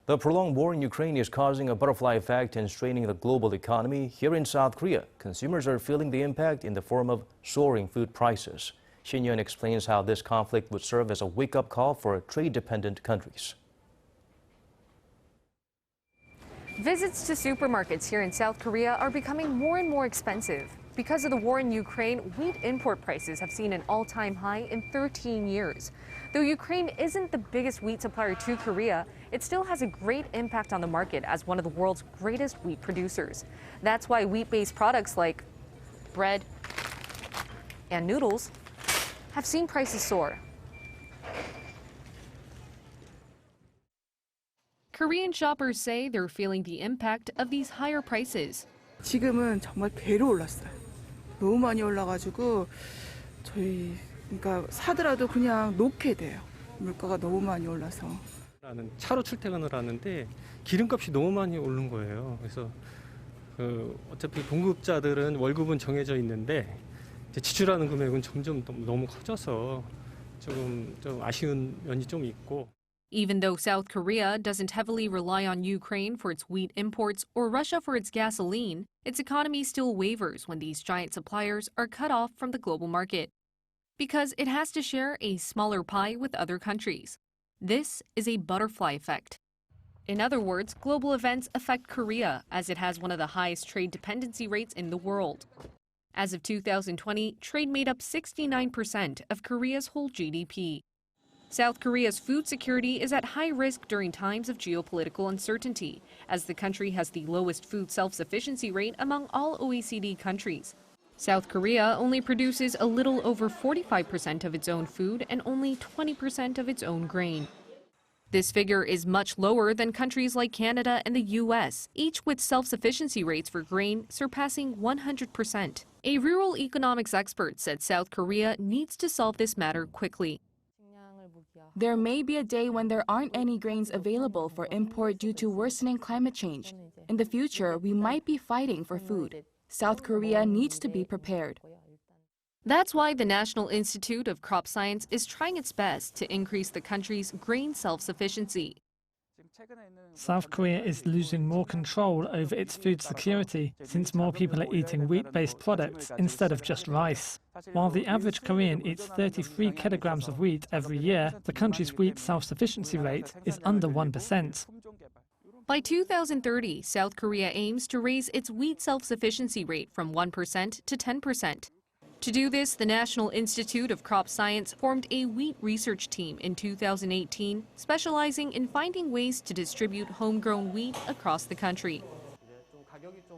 The prolonged war in Ukraine is causing a butterfly effect and straining the global economy. Here in South Korea, consumers are feeling the impact in the form of soaring food prices. Shin Ye-eun explains how this conflict would serve as a wake-up call for trade-dependent countries. Visits to supermarkets here in South Korea are becoming more and more expensive. Because of the war in Ukraine, wheat import prices have seen an all-time high in 13 years. Though Ukraine isn't the biggest wheat supplier to Korea, it still has a great impact on the market as one of the world's greatest wheat producers. That's why wheat-based products like bread and noodles have seen prices soar. Korean shoppers say they're feeling the impact of these higher prices. 지금은 정말 배로 올랐어요. 너무 많이 올라가지고 그러니까 사더라도 그냥 놓게 돼요. 물가가 너무 많이 올라서. 나는 차로 출퇴근을 하는데 기름값이 너무 많이 오른 거예요. 그래서 어차피 공급자들은 월급은 정해져 있는데 지출하는 금액은 점점 너무 커져서 좀 아쉬운 면이 좀 있고. Even though South Korea doesn't heavily rely on Ukraine for its wheat imports or Russia for its gasoline, its economy still wavers when these giant suppliers are cut off from the global market, because it has to share a smaller pie with other countries. This is a butterfly effect. In other words, global events affect Korea as it has one of the highest trade dependency rates in the world. As of 2020, trade made up 69% of Korea's whole GDP. South Korea's food security is at high risk during times of geopolitical uncertainty, as the country has the lowest food self-sufficiency rate among all OECD countries. South Korea only produces a little over 45% of its own food and only 20% of its own grain. This figure is much lower than countries like Canada and the US, each with self-sufficiency rates for grain surpassing 100%. A rural economics expert said South Korea needs to solve this matter quickly. There may be a day when there aren't any grains available for import due to worsening climate change. In the future, we might be fighting for food. South Korea needs to be prepared. That's why the National Institute of Crop Science is trying its best to increase the country's grain self-sufficiency. South Korea is losing more control over its food security since more people are eating wheat-based products instead of just rice. While the average Korean eats 33 kilograms of wheat every year, the country's wheat self-sufficiency rate is under 1%. By 2030, South Korea aims to raise its wheat self-sufficiency rate from 1% to 10%. To do this, the National Institute of Crop Science formed a wheat research team in 2018, specializing in finding ways to distribute homegrown wheat across the country.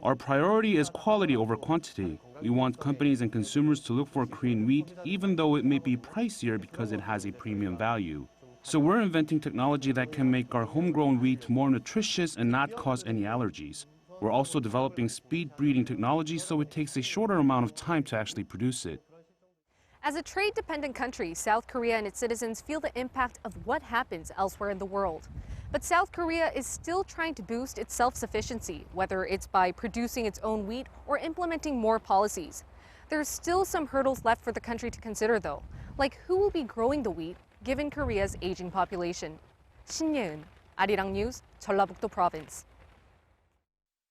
Our priority is quality over quantity. We want companies and consumers to look for Korean wheat, even though it may be pricier because it has a premium value. So we're inventing technology that can make our homegrown wheat more nutritious and not cause any allergies. We're also developing speed breeding technology so it takes a shorter amount of time to actually produce it. As a trade-dependent country, South Korea and its citizens feel the impact of what happens elsewhere in the world. But South Korea is still trying to boost its self-sufficiency, whether it's by producing its own wheat or implementing more policies. There's still some hurdles left for the country to consider, though, like who will be growing the wheat given Korea's aging population. Shin Ye-eun, Arirang News, 전라북도 Province.